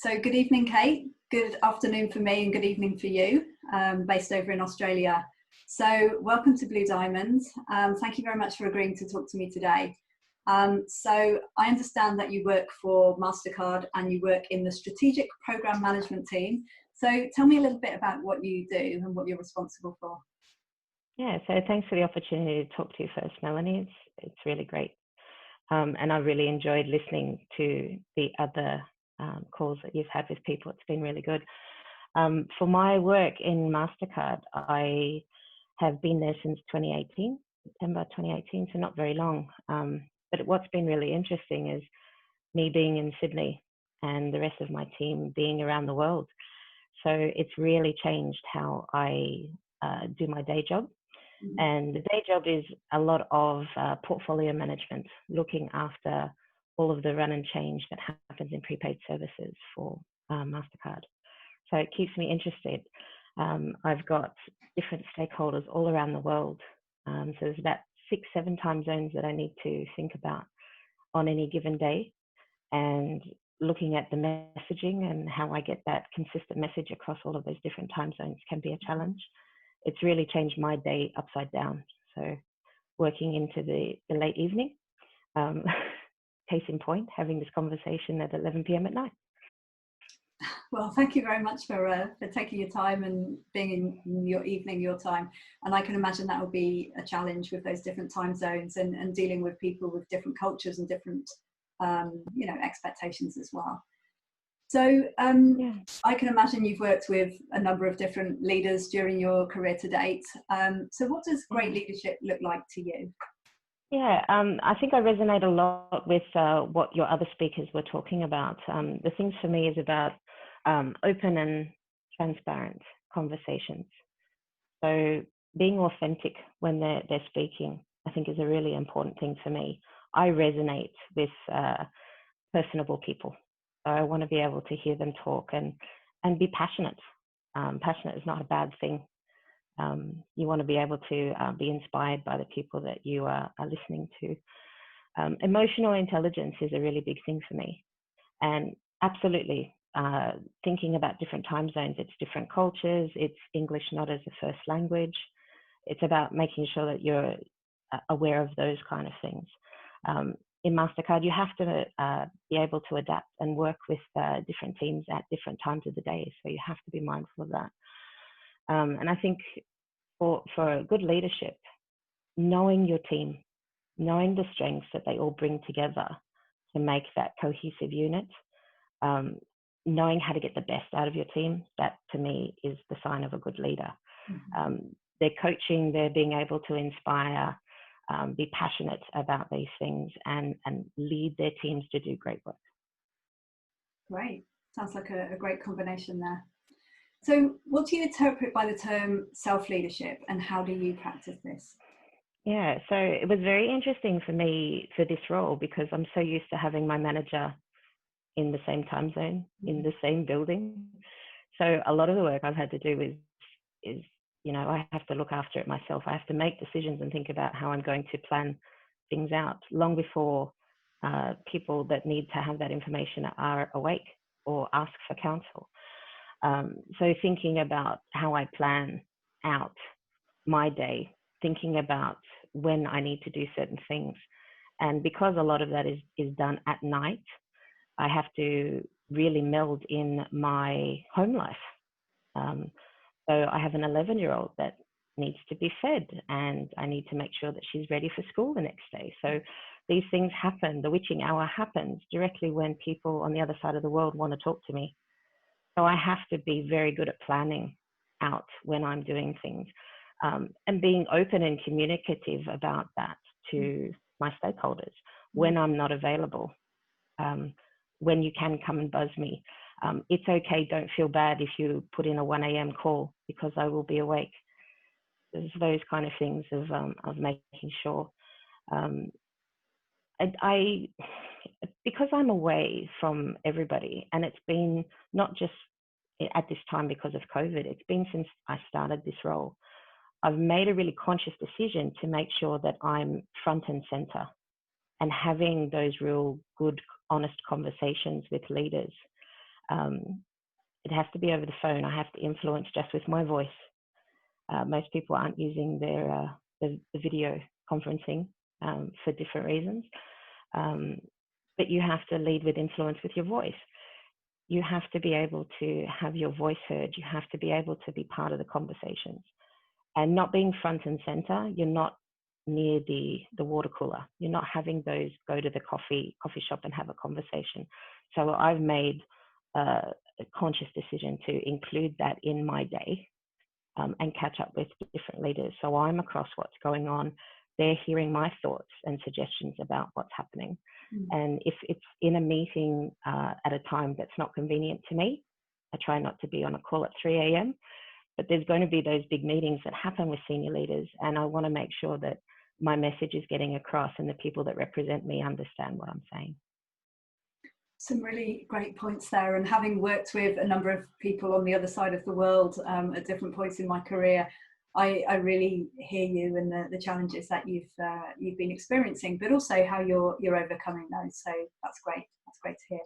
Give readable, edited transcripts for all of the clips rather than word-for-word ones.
So good evening, Kate. Good afternoon for me and good evening for you, based over in Australia. So welcome to Blue Diamonds. Thank you very much for agreeing to talk to me today. So I understand that you work for Mastercard and you work in the strategic program management team. So tell me a little bit about what you do and what you're responsible for. Yeah, so thanks for the opportunity to talk to you first, Melanie. It's really great. And I really enjoyed listening to the other calls that you've had with people. It's been really good. For my work in Mastercard, I have been there since 2018, September 2018, so not very long. But what's been really interesting is me being in Sydney and the rest of my team being around the world. So it's really changed how I do my day job. And the day job is a lot of portfolio management, looking after all of the run and change that happens in prepaid services for Mastercard. So it keeps me interested. I've got different stakeholders all around the world. So there's about 6-7 time zones that I need to think about on any given day, and looking at the messaging and how I get that consistent message across all of those different time zones can be a challenge. It's really changed my day upside down. So working into the late evening, case in point, having this conversation at 11 p.m. at night. Well, thank you very much for taking your time and being in your evening, your time. And I can imagine that will be a challenge with those different time zones and dealing with people with different cultures and different, expectations as well. So I can imagine you've worked with a number of different leaders during your career to date. So what does great leadership look like to you? Yeah, I think I resonate a lot with what your other speakers were talking about. The things for me is about open and transparent conversations. So being authentic when they're speaking, I think, is a really important thing for me. I resonate with personable people. So I want to be able to hear them talk and be passionate. Passionate is not a bad thing. You want to be able to be inspired by the people that you are listening to. Emotional intelligence is a really big thing for me. And absolutely, thinking about different time zones, it's different cultures, it's English not as a first language. It's about making sure that you're aware of those kind of things. In Mastercard, you have to be able to adapt and work with different teams at different times of the day. So you have to be mindful of that. And I think for good leadership, knowing your team, knowing the strengths that they all bring together to make that cohesive unit, knowing how to get the best out of your team, that to me is the sign of a good leader. They're coaching, they're being able to inspire, be passionate about these things and lead their teams to do great work. Great. Sounds like a great combination there. So what do you interpret by the term self-leadership and how do you practice this? Yeah, so it was very interesting for me for this role because I'm so used to having my manager in the same time zone, in the same building. So a lot of the work I've had to do is I have to look after it myself. I have to make decisions and think about how I'm going to plan things out long before people that need to have that information are awake or ask for counsel. So thinking about how I plan out my day, thinking about when I need to do certain things. And because a lot of that is done at night, I have to really meld in my home life. So I have an 11-year-old that needs to be fed and I need to make sure that she's ready for school the next day. So these things happen. The witching hour happens directly when people on the other side of the world want to talk to me. So I have to be very good at planning out when I'm doing things and being open and communicative about that to my stakeholders when I'm not available, when you can come and buzz me. It's okay, don't feel bad if you put in a 1 a.m. call because I will be awake. There's those kind of things of making sure. Because I'm away from everybody, and it's been not just at this time because of COVID, it's been since I started this role, I've made a really conscious decision to make sure that I'm front and center and having those real good, honest conversations with leaders It has to be over the phone. I have to influence just with my voice. Most people aren't using their the video conferencing for different reasons. But you have to lead with influence with your voice. You have to be able to have your voice heard. You have to be able to be part of the conversations. And not being front and center, you're not near the water cooler. You're not having those go to the coffee shop and have a conversation. So I've made a conscious decision to include that in my day and catch up with different leaders. So I'm across what's going on. They're hearing my thoughts and suggestions about what's happening. And if it's in a meeting at a time that's not convenient to me, I try not to be on a call at 3 a.m. But there's going to be those big meetings that happen with senior leaders, and I want to make sure that my message is getting across and the people that represent me understand what I'm saying. Some really great points there, and having worked with a number of people on the other side of the world at different points in my career, I really hear you and the challenges that you've been experiencing, but also how you're overcoming those. So that's great. That's great to hear.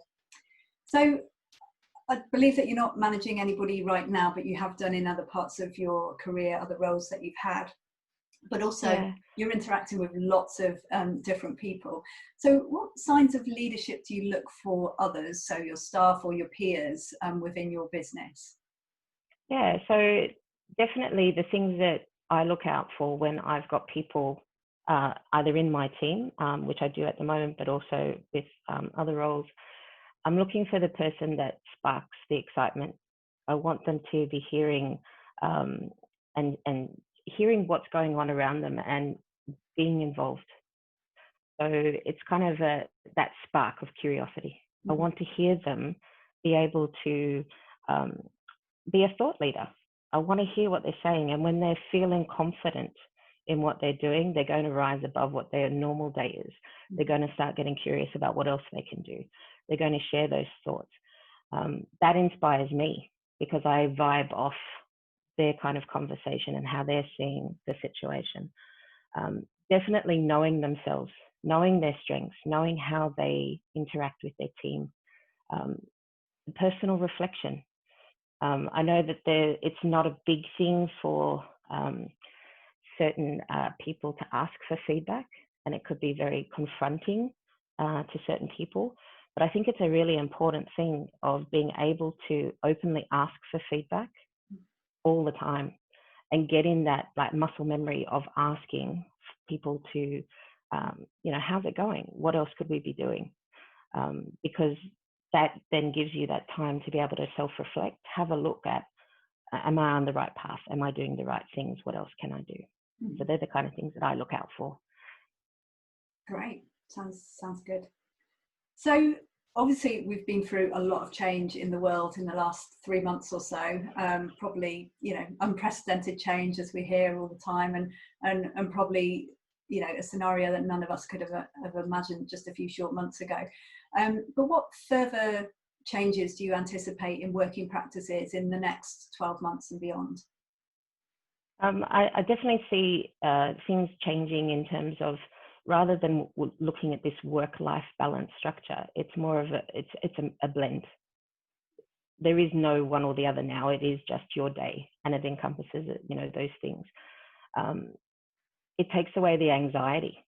So I believe that you're not managing anybody right now, but you have done in other parts of your career, other roles that you've had. But also you're interacting with lots of different people. So what signs of leadership do you look for others, so your staff or your peers within your business? Yeah, so definitely the things that I look out for when I've got people either in my team, which I do at the moment, but also with other roles, I'm looking for the person that sparks the excitement. I want them to be hearing and hearing what's going on around them and being involved. So it's kind of that spark of curiosity. I want to hear them be able to be a thought leader. I want to hear what they're saying, and when they're feeling confident in what they're doing, they're going to rise above what their normal day is. They're going to start getting curious about what else they can do. They're going to share those thoughts. That inspires me because I vibe off their kind of conversation and how they're seeing the situation. Definitely knowing themselves, knowing their strengths, knowing how they interact with their team. Personal reflection. I know that it's not a big thing for certain people to ask for feedback, and it could be very confronting to certain people. But I think it's a really important thing of being able to openly ask for feedback all the time and getting that like muscle memory of asking people to, how's it going? What else could we be doing? Because that then gives you that time to be able to self-reflect, have a look at, am I on the right path? Am I doing the right things? What else can I do? So they're the kind of things that I look out for. Great. Sounds good. So obviously we've been through a lot of change in the world in the last 3 months or so, probably, unprecedented change as we hear all the time, and probably, a scenario that none of us could have imagined just a few short months ago. But what further changes do you anticipate in working practices in the next 12 months and beyond? I definitely see things changing in terms of, rather than looking at this work-life balance structure, it's more of a blend. There is no one or the other now. It is just your day, and it encompasses those things. It takes away the anxiety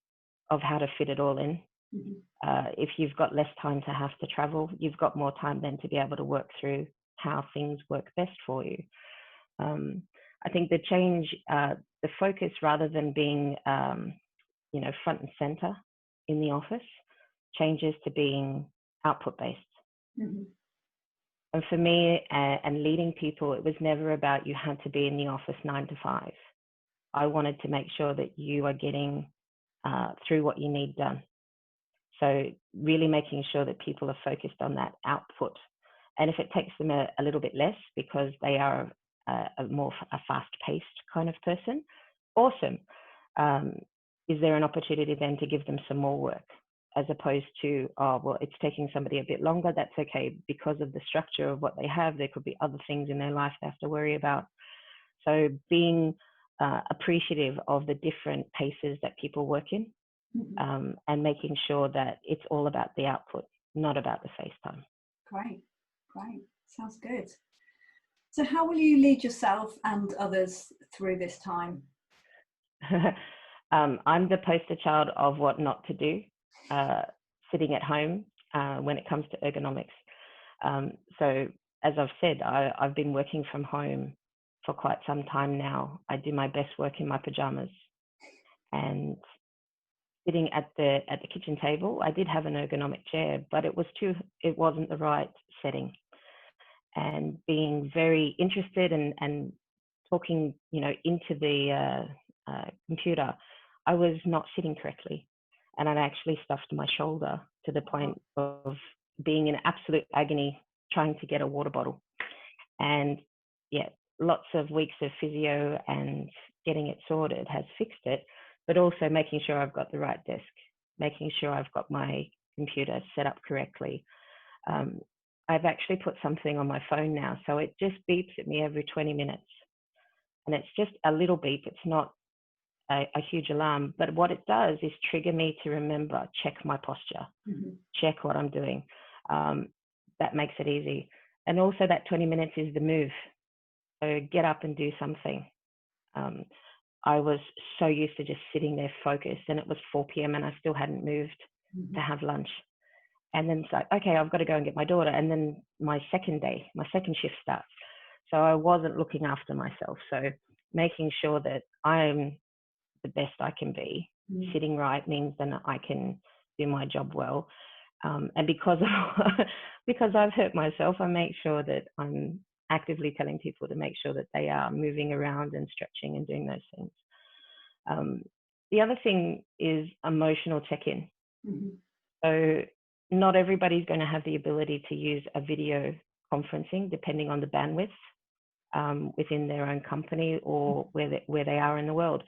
of how to fit it all in. If you've got less time to have to travel, you've got more time then to be able to work through how things work best for you. I think the change, the focus, rather than being front and center in the office, changes to being output based. And for me, and leading people, it was never about you had to be in the office 9 to 5. I wanted to make sure that you are getting through what you need done. So really making sure that people are focused on that output. And if it takes them a little bit less because they are a fast-paced kind of person, awesome. Is there an opportunity then to give them some more work, as opposed to, it's taking somebody a bit longer? That's okay, because of the structure of what they have. There could be other things in their life they have to worry about. So being appreciative of the different paces that people work in, and making sure that it's all about the output, not about the face time. Great. Great, sounds good. So how will you lead yourself and others through this time? I'm the poster child of what not to do, sitting at home when it comes to ergonomics. So as I've said, I've been working from home for quite some time now. I do my best work in my pajamas, and sitting at the kitchen table, I did have an ergonomic chair, but it wasn't the right setting. And being very interested and talking, into the computer, I was not sitting correctly, and I'd actually stuffed my shoulder to the point of being in absolute agony trying to get a water bottle. And yeah, lots of weeks of physio and getting it sorted has fixed it, but also making sure I've got the right desk, making sure I've got my computer set up correctly. I've actually put something on my phone now, so it just beeps at me every 20 minutes. And it's just a little beep. It's not a huge alarm, but what it does is trigger me to remember, check my posture, check what I'm doing. That makes it easy. And also that 20 minutes is the move. So get up and do something. I was so used to just sitting there focused, and it was 4 p.m. and I still hadn't moved to have lunch. And then it's like, okay, I've got to go and get my daughter. And then my second shift starts. So I wasn't looking after myself. So making sure that I'm the best I can be, sitting right means then I can do my job well. And because I've hurt myself, I make sure that I'm actively telling people to make sure that they are moving around and stretching and doing those things. The other thing is emotional check-in. So not everybody's going to have the ability to use a video conferencing, depending on the bandwidth within their own company or where they are in the world.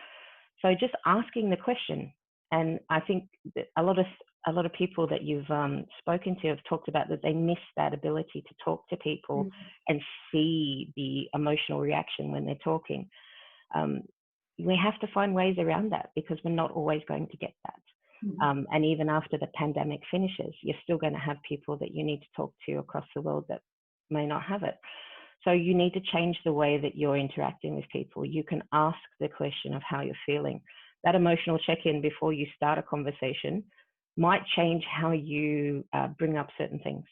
So just asking the question, and I think that a lot of people that you've spoken to have talked about that they miss that ability to talk to people and see the emotional reaction when they're talking. We have to find ways around that because we're not always going to get that. And even after the pandemic finishes, you're still going to have people that you need to talk to across the world that may not have it. So you need to change the way that you're interacting with people. You can ask the question of how you're feeling. That emotional check-in before you start a conversation might change how you bring up certain things,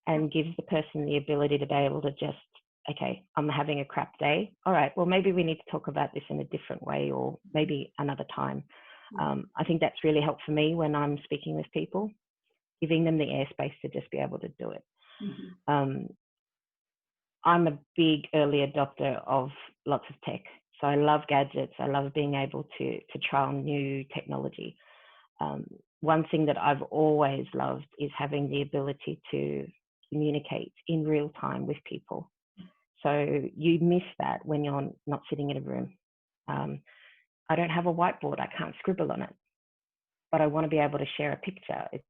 and gives the person the ability to be able to just, okay, I'm having a crap day. All right, well, maybe we need to talk about this in a different way, or maybe another time. I think that's really helped for me when I'm speaking with people, giving them the airspace to just be able to do it. I'm a big early adopter of lots of tech. So I love gadgets. I love being able to trial new technology. One thing that I've always loved is having the ability to communicate in real time with people. So you miss that when you're not sitting in a room. I don't have a whiteboard. I can't scribble on it, but I want to be able to share a picture. It's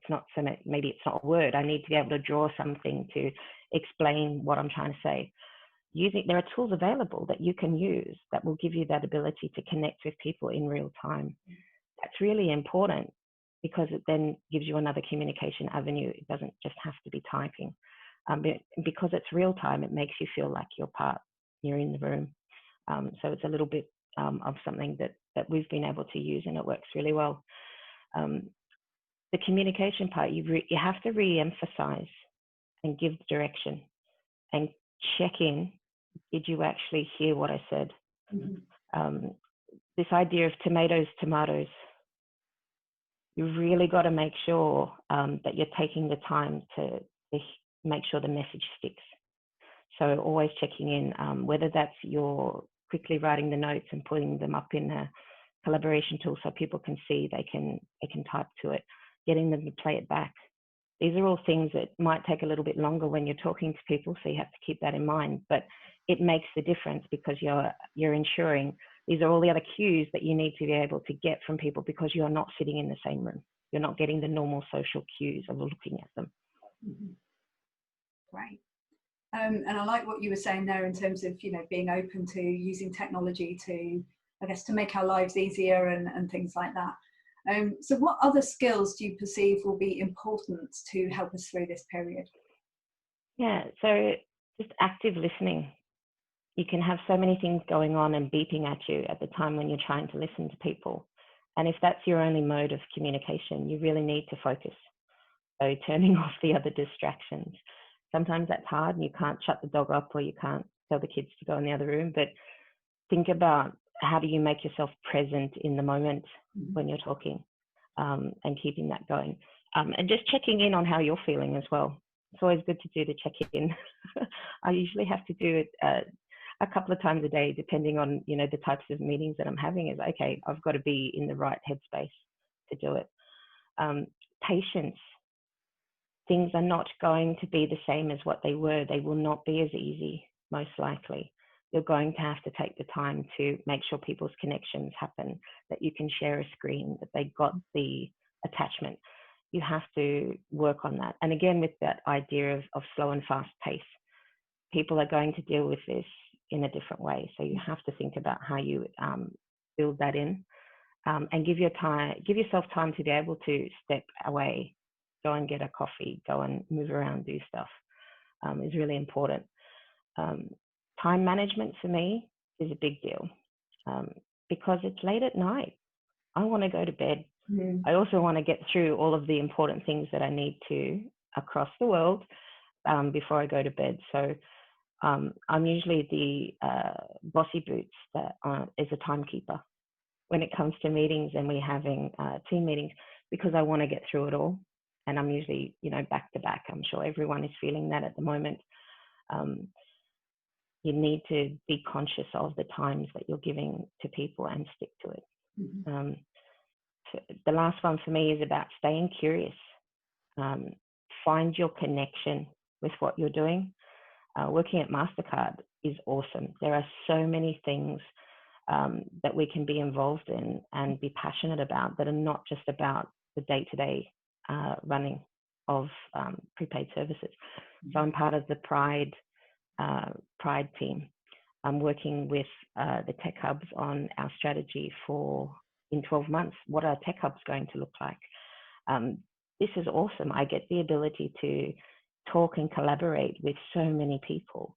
not so much, maybe it's not a word. I need to be able to draw something to explain what I'm trying to say. There are tools available that you can use that will give you that ability to connect with people in real time. That's really important because it then gives you another communication avenue. It doesn't just have to be typing. Because it's real time, it makes you feel like you're in the room. So it's a little bit of something that we've been able to use, and it works really well. The communication part, you have to re-emphasize and give direction and check in. Did you actually hear what I said? This idea of tomatoes, you really got to make sure that you're taking the time to make sure the message sticks. So always checking in, whether that's you're quickly writing the notes and putting them up in a collaboration tool so people can see, they can type to it, getting them to play it back. These are all things that might take a little bit longer when you're talking to people, so you have to keep that in mind. But it makes the difference because you're ensuring these are all the other cues that you need to be able to get from people because you're not sitting in the same room. You're not getting the normal social cues of looking at them. Great. And I like what you were saying there in terms of, being open to using technology to, I guess, to make our lives easier and things like that. So what other skills do you perceive will be important to help us through this period? Yeah, so just active listening. You can have so many things going on and beeping at you at the time when you're trying to listen to people. And if that's your only mode of communication, you really need to focus. So turning off the other distractions. Sometimes that's hard and you can't shut the dog up or you can't tell the kids to go in the other room, but think about how do you make yourself present in the moment when you're talking, and keeping that going. And just checking in on how you're feeling as well. It's always good to do the check-in. I usually have to do it a couple of times a day, depending on, you know, the types of meetings that I'm having. Is okay, I've got to be in the right headspace to do it. Patience. Things are not going to be the same as what they were. They will not be as easy, most likely. You're going to have to take the time to make sure people's connections happen, that you can share a screen, that they got the attachment. You have to work on that. And again, with that idea of slow and fast pace, people are going to deal with this in a different way. So you have to think about how you build that in, and give yourself time to be able to step away, go and get a coffee, go and move around, do stuff, is really important. Time management for me is a big deal, because it's late at night. I want to go to bed. I also want to get through all of the important things that I need to across the world before I go to bed. So I'm usually the bossy boots that is a timekeeper when it comes to meetings, and we're having team meetings, because I want to get through it all. And I'm usually, you know, back to back. I'm sure everyone is feeling that at the moment. You need to be conscious of the times that you're giving to people and stick to it. The last one for me is about staying curious. Find your connection with what you're doing. Working at Mastercard is awesome. There are so many things that we can be involved in and be passionate about that are not just about the day-to-day running of prepaid services. So I'm part of the Pride team. I'm working with the tech hubs on our strategy for in 12 months. What are tech hubs going to look like? This is awesome. I get the ability to talk and collaborate with so many people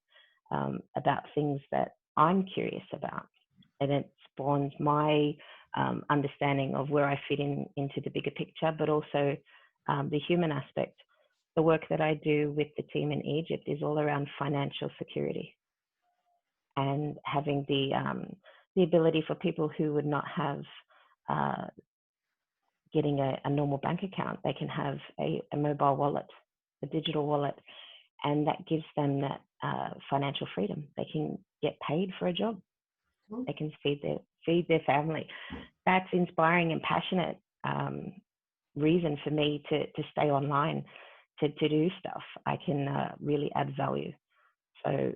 about things that I'm curious about. And it spawns my understanding of where I fit into the bigger picture, but also the human aspect. The work that I do with the team in Egypt is all around financial security and having the ability for people who would not have getting a normal bank account. They can have a mobile wallet, a digital wallet, and that gives them that financial freedom. They can get paid for a job. They can feed their family. That's inspiring and passionate reason for me to stay online, to do stuff. I can really add value. So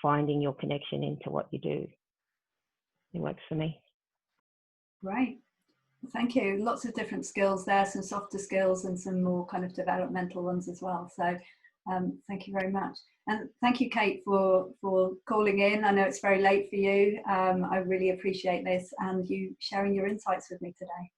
finding your connection into what you do, it works for me. Great. Thank you. Lots of different skills there, some softer skills and some more kind of developmental ones as well. So thank you very much. And thank you, Kate, for calling in. I know it's very late for you. I really appreciate this and you sharing your insights with me today.